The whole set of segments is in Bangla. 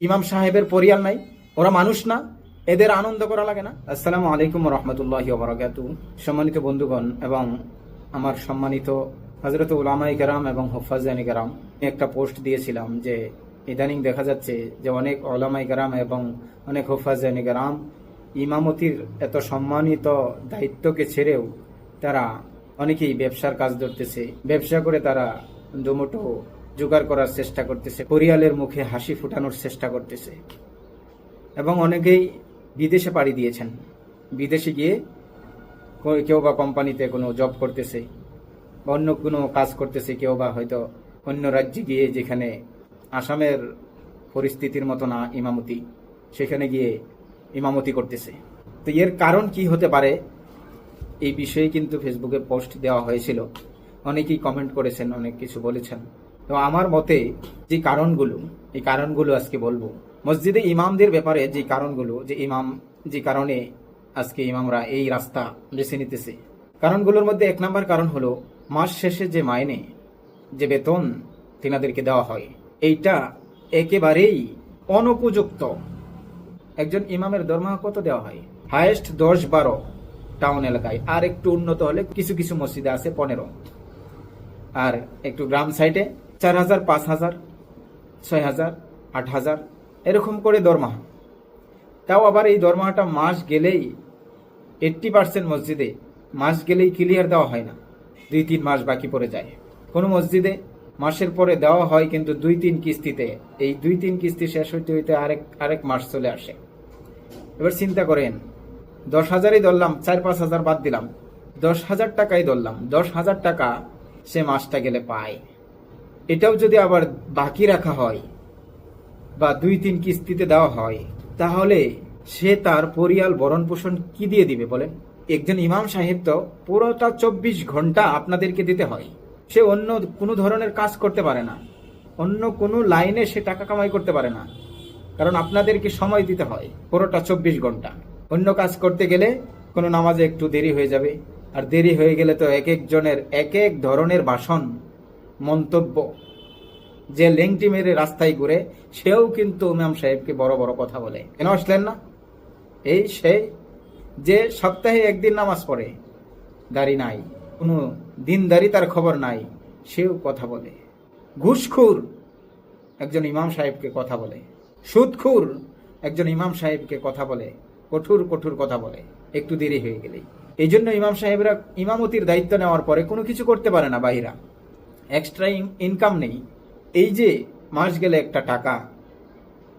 ইমাম সাহেবের পরিয়াল নাই? ওরা মানুষ না? এদের আনন্দ করা লাগে না? আসসালামু আলাইকুম রহমতুল্লাহি ওয়া বারাকাতুহু। সম্মানিত বন্ধুগণ এবং আমার সম্মানিত হযরত উলামায়ে কেরাম এবং হুফাজায়ে কেরাম, একটা পোস্ট দিয়েছিলাম যে ইদানিং দেখা যাচ্ছে যে অনেক উলামায়ে কেরাম এবং অনেক হুফাজায়ে কেরাম ইমামতির এত সম্মানিত দায়িত্বকে ছেড়েও তারা অনেকেই ব্যবসার কাজ ধরতেছে। ব্যবসা করে তারা দুমুঠো জোগাড় করার চেষ্টা করতেছে, পরিয়ালের মুখে হাসি ফুটানোর চেষ্টা করতেছে। এবং অনেকেই বিদেশে পাড়ি দিয়েছেন। বিদেশে গিয়ে কেউ বা কোম্পানিতে কোনো জব করতেছে বা অন্য কোনো কাজ করতেছে, কেউ বা হয়তো অন্য রাজ্যে গিয়ে, যেখানে আসামের পরিস্থিতির মতো না ইমামতি, সেখানে গিয়ে ইমামতি করতেছে। তো এর কারণ কি হতে পারে, এই বিষয়ে কিন্তু ফেসবুকে পোস্ট দেওয়া হয়েছিল। অনেকেই কমেন্ট করেছেন, অনেক কিছু বলেছেন। তো আমার মতে যে কারণগুলো, এই কারণগুলো আজকে বলবো। মসজিদে ইমামদের ব্যাপারে যে কারণগুলো, যে কারণে আজকে ইমামরা এই রাস্তা বেছে নিতেছে, কারণগুলোর মধ্যে 1 নম্বর কারণ হলো মাস শেষে যে মাইনে, যে বেতন তিনাদেরকে দেওয়া হয়, এইটা একেবারেই অনুপযুক্ত। একজন ইমামের দরমা কত দেওয়া হয়? হাইয়েস্ট 10-12 টাউন এলাকায়, আর একটু উন্নত হলে কিছু কিছু মসজিদে আছে 15, আর একটু গ্রাম সাইডে 4000, 5000, 6000, 8000 এরকম করে দরমাহা। তাও আবার এই দরমাহাটা মাস গেলেই 80% মসজিদে মাস গেলেই ক্লিয়ার দেওয়া হয় না, 2-3 মাস বাকি পড়ে যায়। কোনো মসজিদে মাসের পরে দেওয়া হয় কিন্তু 2-3 কিস্তিতে। এই 2-3 কিস্তি শেষ হইতে হইতে আরেক মাস চলে আসে। এবার চিন্তা করেন, 10,000ই ধরলাম, 4-5 হাজার বাদ দিলাম, 10,000 টাকাই ধরলাম, 10,000 টাকা সে মাসটা গেলে পায়। এটাও যদি আবার বাকি রাখা হয় বা 2-3 কিস্তিতে দেওয়া হয়, তাহলে সে তার পরিয়াল ভরণ পোষণ কি দিয়ে দিবে বলেন? একজন ইমাম সাহেব তো পুরোটা 24 ঘন্টা আপনাদেরকে দিতে হয়। সে অন্য কোনো ধরনের কাজ করতে পারে না, অন্য কোনো লাইনে সে টাকা কামাই করতে পারে না, কারণ আপনাদেরকে সময় দিতে হয় পুরোটা 24 ঘন্টা। অন্য কাজ করতে গেলে কোনো নামাজে একটু দেরি হয়ে যাবে, আর দেরি হয়ে গেলে তো এক একজনের এক এক ধরনের ভাষণ, মন্তব্য। যে লেংটি মেরে রাস্তায় ঘুরে, সেও কিন্তু ইমাম সাহেবকে বড় বড় কথা বলে। কেন আসলেন না? এই সে যে সপ্তাহে একদিন নামাজ পড়ে, দাড়ি নাই, কোনো দিনদারি তার খবর নাই, সেও কথা বলে। ঘুষখোর একজন ইমাম সাহেবকে কথা বলে, সুদখোর একজন ইমাম সাহেবকে কথা বলে, কঠোর কঠোর কথা বলে একটু দেরি হয়ে গেলেই। এই জন্য ইমাম সাহেবরা ইমামতির দায়িত্ব নেওয়ার পরে কোনো কিছু করতে পারে না, বাহিরা এক্সট্রা ইনকাম নেই। এই যে মাস গেলে একটা টাকা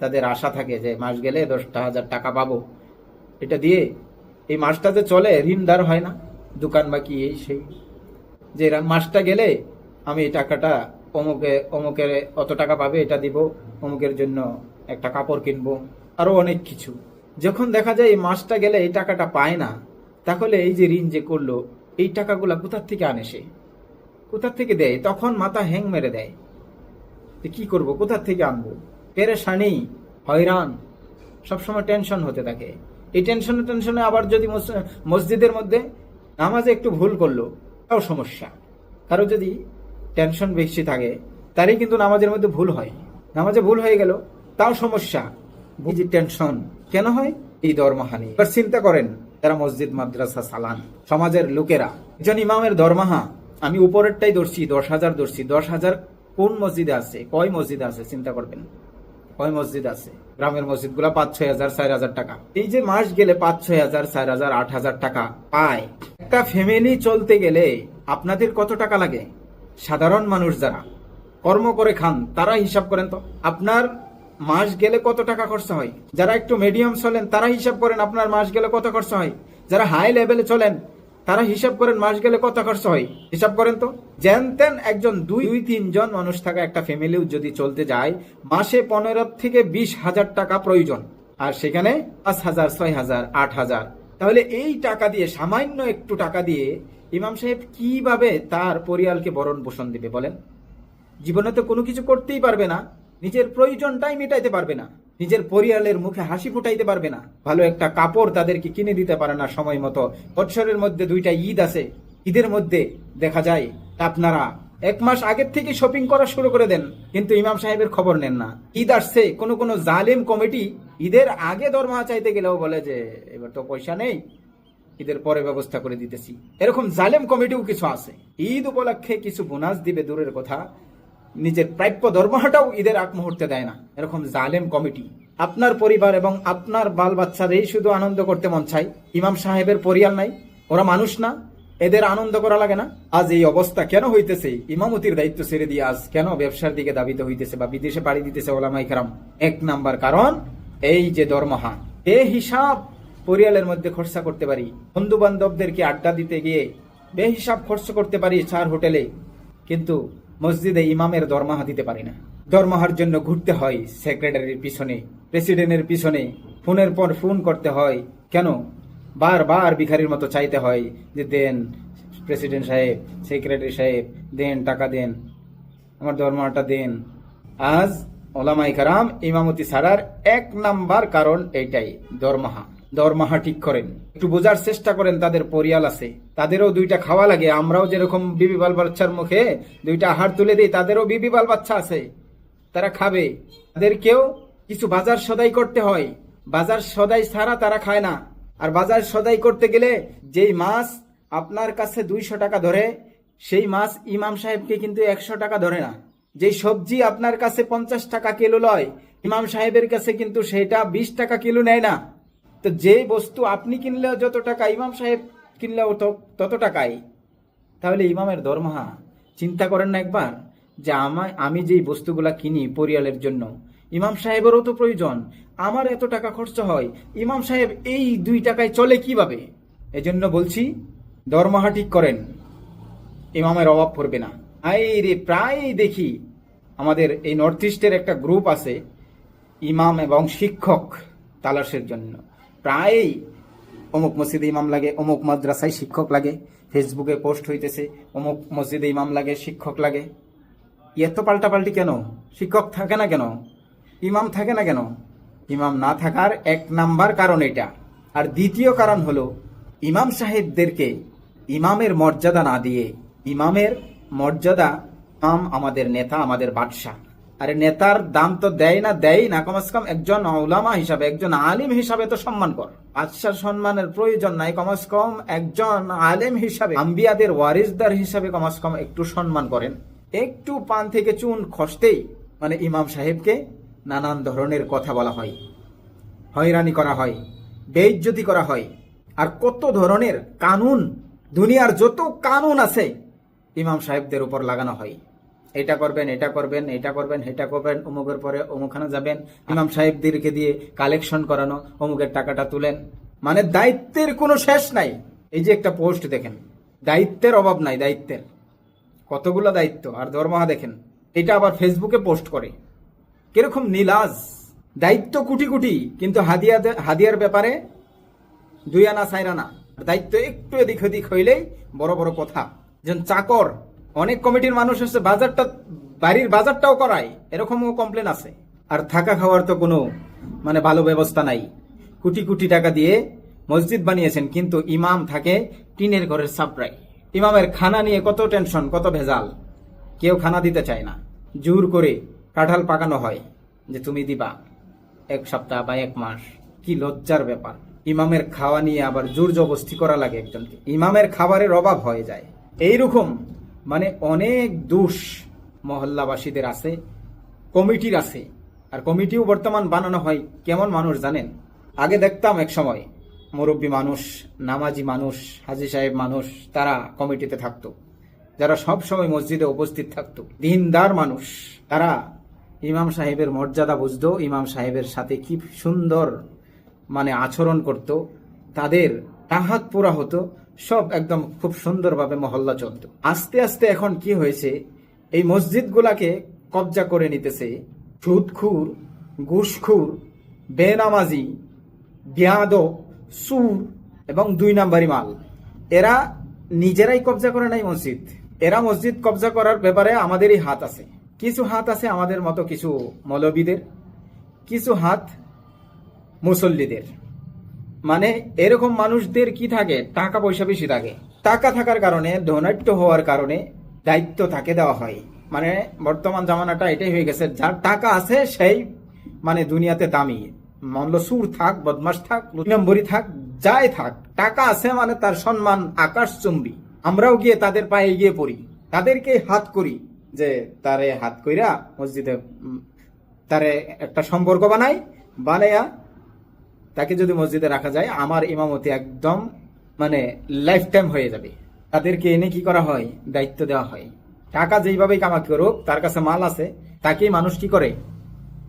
তাদের আশা থাকে, যে মাস গেলে 10,000 টাকা পাবো, এটা দিয়ে এই মাসটা যে চলে, ঋণদার হয় না, দোকান বাকি এই সেই, যে মাসটা গেলে আমি এই টাকাটা অমুকের অত টাকা পাবে, এটা দিব, অমুকের জন্য একটা কাপড় কিনবো, আরো অনেক কিছু। যখন দেখা যায় এই মাসটা গেলে এই টাকাটা পায় না, তাহলে এই যে ঋণ যে করলো, এই টাকাগুলা কোথার থেকে আনে, সে কোথার থেকে দেয়? তখন মাথা হ্যাং মেরে দেয়, কি করব, কোথার থেকে আনবো? পেরেশানি, হয়রান, সবসময় টেনশন হতে থাকে। এই টেনশনে আবার যদি মসজিদের মধ্যে নামাজে একটু ভুল করলো, তাও সমস্যা। কারো যদি টেনশন বেশি থাকে, তারই কিন্তু নামাজের মধ্যে ভুল হয়। নামাজে ভুল হয়ে গেল, তাও সমস্যা। বুঝি টেনশন কেন হয়? এই দরমাহা নিয়ে। এবার চিন্তা করেন, যারা মসজিদ, মাদ্রাসা চালান, সমাজের লোকেরা, একজন ইমামের দরমাহা, আমি উপরেরটাই ধরছি, 10,000 ধরছি। 10,000 কোন মসজিদে আছে? কয় মসজিদে আছে? চিন্তা করবেন, কয় মসজিদ আছে? গ্রামের মসজিদ গুলা 5-6 হাজার, 4 হাজার টাকা। এই যে মাস গেলে 5-6 হাজার, 4 হাজার, 8 হাজার টাকা পায়, একটা ফ্যামিলি চলতে গেলে আপনাদের কত টাকা লাগে? সাধারণ মানুষ যারা কর্ম করে খান, তারা হিসাব করেন তো, আপনার মাস গেলে কত টাকা খরচ হয়। যারা একটু মিডিয়াম চলেন, তারা হিসাব করেন আপনার মাস গেলে কত খরচ হয়। যারা হাই লেভেলে চলেন, তারা হিসাব করেন মাস গেলে কত খরচ হয়, হিসাব করেন তো। যেন একজন 2-3 জন মানুষ থাকা একটা ফ্যামিলিও যদি চলতে যায়, মাসে 15 থেকে 20 হাজার টাকা প্রয়োজন, আর সেখানে 5,000, 6,000, 8,000। তাহলে এই টাকা দিয়ে, সামান্য একটু টাকা দিয়ে ইমাম সাহেব কিভাবে তার পরিয়ালকে ভরণ পোষণ দিবে বলেন? জীবনে তো কোনো কিছু করতেই পারবে না, নিজের প্রয়োজনটাই মেটাইতে পারবে না, নিজের পরিয়ালের মুখে হাসি ফুটাইতে পারবে না, ভালো একটা কাপড় তাদেরকে কিনে দিতে পারে না সময় মতো। বৎসরের মধ্যে 2টা ঈদ আছে, ঈদের মধ্যে দেখা যায় আপনারা এক মাস আগের থেকে শপিং করা শুরু করে দেন, কিন্তু ইমাম সাহেবের খবর নেন না। ঈদ আসছে, কোন জালেম কমিটি ঈদের আগে দরমা চাইতে গেলেও বলে যে এবার তো পয়সা নেই, ঈদের পরে ব্যবস্থা করে দিতেছি। এরকম জালেম কমিটিও কিছু আছে, ঈদ উপলক্ষে কিছু বোনাস দিবে দূরের কথা, নিজের প্রাপ্য দরমাটাও ঈদের আগ মুহূর্তে দেয় না। এরকম জালেম কমিটি। আপনার পরিবার এবং আপনার বাল বাচ্চাদেরই শুধু আনন্দ করতে মন চাই, ইমাম সাহেবের পরিয়াল নাই, ওরা মানুষ না, এদের আনন্দ করা লাগে না। আজ এই অবস্থা কেন হইতেছে? ইমামতির দায়িত্ব ছেড়ে দিয়ে আজ কেন ব্যবসার দিকে দাবিত হইতেছে বা বিদেশে পাড়ি দিতেছে ওলামায়ে কেরাম? এক নাম্বার কারণ এই যে দরমাহা, এ হিসাব পরিয়ালের মধ্যে খরচা করতে পারি, বন্ধু বান্ধবদেরকে আড্ডা দিতে গিয়ে বেহিসাব খরচ করতে পারি 4 হোটেলে, কিন্তু মসজিদে ইমামের দরমাহা দিতে পারি না। দরমাহার জন্য ঘুরতে হয় সেক্রেটারির পিছনে, প্রেসিডেন্টের পিছনে, ফোনের পর ফোন করতে হয়। কেন? বারবার ভিখারির মতো চাইতে হয় যে দেন প্রেসিডেন্ট সাহেব, সেক্রেটারি সাহেব, দেন টাকা দেন, আমার দরমাহাটা দেন। আজ ওলামায়ে কেরাম ইমামতি ছাড়ার 1 নাম্বার কারণ এইটাই, দরমাহা। দরমাহা ঠিক করেন, একটু বোঝার চেষ্টা করেন। তাদের পরিয়াল আছে, তাদেরও 2টা খাওয়া লাগে। আমরাও যেরকম বিবি বাল বাচ্চার মুখে 2টা আহার তুলে দিই, তাদেরও বিবি বাল বাচ্চা আছে, তারা খাবে। তাদেরকেও কিছু বাজার সদাই করতে হয়, বাজার সদাই ছাড়া তারা খায় না। আর বাজার সদাই করতে গেলে যেই মাছ আপনার কাছে 200 টাকা ধরে, সেই মাছ ইমাম সাহেবকে কিন্তু 100 টাকা ধরে না। যেই সবজি আপনার কাছে 50 টাকা কিলো লয়, ইমাম সাহেবের কাছে কিন্তু সেটা 20 টাকা কিলো নেয় না। তো যে বস্তু আপনি কিনলেও যত টাকা, ইমাম সাহেব কিনলেও তত টাকাই। তাহলে ইমামের দরমাহা চিন্তা করেন না একবার, যে আমি যেই বস্তুগুলা কিনি পরিয়ালের জন্য, ইমাম সাহেবেরও তো প্রয়োজন, আমার এত টাকা খরচ হয়, ইমাম সাহেব এই 2 টাকায় চলে কিভাবে? এজন্য বলছি দরমাহা ঠিক করেন, ইমামের অভাব পড়বে না। রে প্রায় দেখি আমাদের এই নর্থ ইস্টের একটা গ্রুপ আছে ইমাম এবং শিক্ষক তালাশের জন্য। প্রায়ই অমুক মসজিদে ইমাম লাগে, অমুক মাদ্রাসায় শিক্ষক লাগে, ফেসবুকে পোস্ট হইতেছে অমুক মসজিদে ইমাম লাগে, শিক্ষক লাগে। এত পাল্টাপাল্টি কেন? শিক্ষক থাকে না কেন? ইমাম থাকে না কেন? ইমাম না থাকার 1 নাম্বার কারণ এটা। আর দ্বিতীয় কারণ হলো ইমাম সাহেবদেরকে ইমামের মর্যাদা না দিয়ে, ইমামের মর্যাদা, ইমাম আমাদের নেতা, আমাদের বাদশাহ। আরে নেতার দাম তো দেয় না, কমসে কম একজন উলামা হিসাবে, একজন আলিম হিসাবে তো সম্মান কর। বাদশার সম্মানের প্রয়োজন নাই, কমসে কম একজন আলিম হিসাবে, আম্বিয়াদের ওয়ারিসদার হিসাবে কমসে কম একটু সম্মান করেন। একটু পান থেকে চুন খসতেই মানে ইমাম সাহেবকে নানান ধরনের কথা বলা হয়, হয়রানি করা হয়, বেইজ্জতি করা হয়। আর কত ধরনের কানুন, দুনিয়ার যত কানুন আছে ইমাম সাহেবদের উপর লাগানো হয়। এটা করবেন, এটা করবেন, এটা করবেন, এটা করবেন, অমুকের পরে অমুকখানে যাবেন, ইমাম সাহেবদেরকে দিয়ে কালেকশন করানো, অমুকের টাকাটা তুলেন। মানে দায়িত্বের কোনো শেষ নাই। এই যে একটা পোস্ট দেখেন, দায়িত্বের অভাব নাই, দায়িত্বের কতগুলো দায়িত্ব, আর দরমাহা দেখেন। এটা আবার ফেসবুকে পোস্ট করে, কিরকম নীলাজ! দায়িত্ব কোটি কোটি, কিন্তু হাদিয়ার ব্যাপারে 2 আনা 4 আনা। দায়িত্ব একটু এদিক ওদিক হইলেই বড় বড় কথা। যেন চাকর, অনেক কমিটির মানুষ আছে বাড়ির বাজারটাও করায়, এরকমও কমপ্লেন আছে। আর থাকা খাওয়ার তো কোনো মানে ভালো ব্যবস্থা নাই। কোটি কোটি টাকা দিয়ে মসজিদ বানিয়েছেন, কিন্তু ইমাম থাকে টিনের ঘরের ছাপড়ায়। ইমামের খানা নিয়ে কত টেনশন, কত ভেজাল, কেউ খানা দিতে চায় না। জোর করে কাঁঠাল পাকানো হয় যে তুমি দিবা 1 সপ্তাহ বা 1 মাস। কি লজ্জার ব্যাপার! ইমামের খাওয়া নিয়ে আবার জোর জবরদস্তি করা লাগে একজনকে, ইমামের খাবারের অভাব হয়ে যায়। এইরকম মানে অনেক দোষ মহল্লাবাসীদের আছে, কমিটির আছে। আর কমিটিও বর্তমান বানানো হয় কেমন মানুষ জানেন? আগে দেখতাম এক সময় মুরব্বী মানুষ, নামাজি মানুষ, হাজী সাহেব মানুষ, তারা কমিটিতে থাকতো, যারা সব সময় মসজিদে উপস্থিত থাকতো, দিনদার মানুষ। তারা ইমাম সাহেবের মর্যাদা বুঝতো, ইমাম সাহেবের সাথে কি সুন্দর মানে আচরণ করত, তাদের তাহাত পুরা হতো, সব একদম খুব সুন্দরভাবে মহল্লা চলত। আস্তে আস্তে এখন কি হয়েছে, এই মসজিদগুলাকে কবজা করে নিতেছে সুদখুর, ঘুষখুর, বেনামাজি, বেয়াদব, সুর এবং 2 নাম্বারি মাল। এরা নিজেরাই কবজা করে নাই মসজিদ, এরা মসজিদ কবজা করার ব্যাপারে আমাদেরই হাত আছে। কিছু হাত আছে আমাদের মতো কিছু মৌলবীদের, কিছু হাত মুসল্লিদের। মানে এরকম মানুষদের কি থাকে, টাকা পয়সা বেশি থাকে। টাকা থাকার কারণে, ধনাঢ্য হওয়ার কারণে দায়িত্ব তাকে দেওয়া হয়। মানে বর্তমান জামানাটা এটাই হয়ে গেছে, যার টাকা আছে সেই মানে দুনিয়াতে দামি। মানলো সুর থাক, বদমাস থাক, 2 নম্বরই থাক, যাই থাক, টাকা আছে মানে তার সম্মান আকাশচুম্বী। আমরাও গিয়ে তাদের পায়ে গিয়ে পড়ি, তাদেরকে হাত করি, যে তারে হাত কইরা মসজিদে তারে একটা সম্পর্ক বানাইয়া তাকে যদি মসজিদে রাখা যায়, আমার ইমামতি একদম মানে লাইফ টাইম হয়ে যাবে। তাদেরকে এনে কি করা হয়, দায়িত্ব দেওয়া হয়। টাকা যেইভাবেই কামাকি করুক, তার কাছে মাল আছে, তাকেই মানুষ কি করে,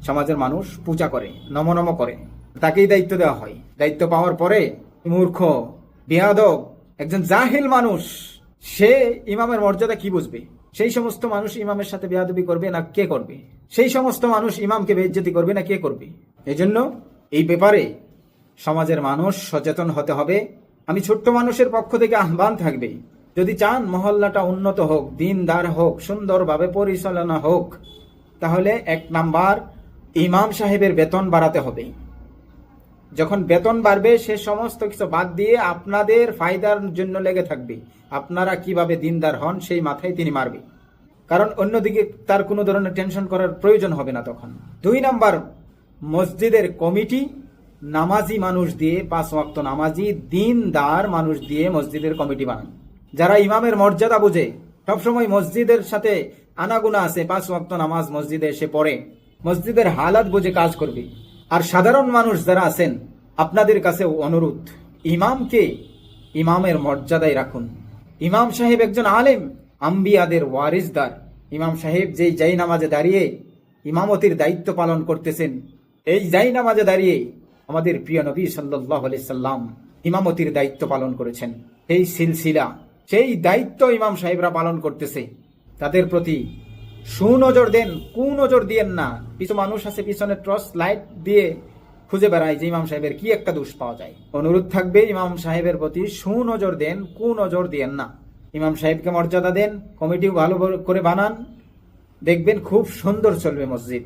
সমাজের মানুষ পূজা করে, নম করে, তাকেই দায়িত্ব দেওয়া হয়। দায়িত্ব পাওয়ার পরে মূর্খ, বেয়াদব, একজন জাহিল মানুষ, সে ইমামের মর্যাদা কি বুঝবে? সেই সমস্ত মানুষ ইমামের সাথে বেয়াদবি করবে না কে করবে? সেই সমস্ত মানুষ ইমামকে বেইজ্জতি করবে না কে করবে? এজন্য এই ব্যাপারে সমাজের মানুষ সচেতন হতে হবে। আমি ছোট্ট মানুষের পক্ষ থেকে আহ্বান থাকবে, যদি চান মহল্লাটা উন্নত হোক, দিনদার হোক, সুন্দরভাবে পরিচালনা হোক, তাহলে 1 নাম্বার ইমাম সাহেবের বেতন বাড়াতে হবে। যখন বেতন বাড়বে, সে সমস্ত কিছু বাদ দিয়ে আপনাদের ফায়দার জন্য লেগে থাকবে। আপনারা কিভাবে দিনদার হন সেই মাথায় তিনি মারবে, কারণ অন্যদিকে তার কোনো ধরনের টেনশন করার প্রয়োজন হবে না তখন। 2 নাম্বার, মসজিদের কমিটি নামাজি মানুষ দিয়ে, 5 ওয়াক্ত নামাজি দিনদার মানুষ দিয়ে মসজিদের কমিটি বানান, যারা ইমামের মর্যাদা বুঝে, সবসময় মসজিদের সাথে আনাগুনা আছে, 5 ওয়াক্ত নামাজ মসজিদে এসে পড়ে, মসজিদের হালাত বুঝে কাজ করবে। আর সাধারণ মানুষ যারা আছেন, আপনাদের কাছে অনুরোধ, ইমামকে ইমামের মর্যাদায় রাখুন। ইমাম সাহেব একজন আলেম, আম্বিয়াদের ওয়ারিসদার। ইমাম সাহেব যেই জাই নামাজে দাঁড়িয়ে ইমামতির দায়িত্ব পালন করতেছেন, এই জাই নামাজে দাঁড়িয়ে আমাদের প্রিয় নবী সাল্লাল্লাহু আলাইহি সাল্লাম ইমামতির দায়িত্ব পালন করেছেন। সেই সিলসিলা, সেই দায়িত্ব ইমাম সাহেবরা পালন করতেছে, তাদের প্রতি সুনজর দেন, কুনজর দিয়েন না। কিছু মানুষ আছে পিছনে টর্চ লাইট দিয়ে খুঁজে বেড়ায় যে ইমাম সাহেবের কি একটা দোষ পাওয়া যায়। অনুরোধ থাকবে, ইমাম সাহেবের প্রতি সুনজর দেন, কুনজর দিয়েন না। ইমাম সাহেবকে মর্যাদা দেন, কমিটিও ভালো করে বানান, দেখবেন খুব সুন্দর চলবে মসজিদ।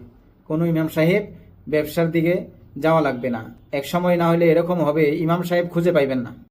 কোনো ইমাম সাহেব ব্যবসার দিকে যাওয়া লাগবে না। এক সময় না হলে এরকম হবে, ইমাম সাহেব খুঁজে পাইবেন না।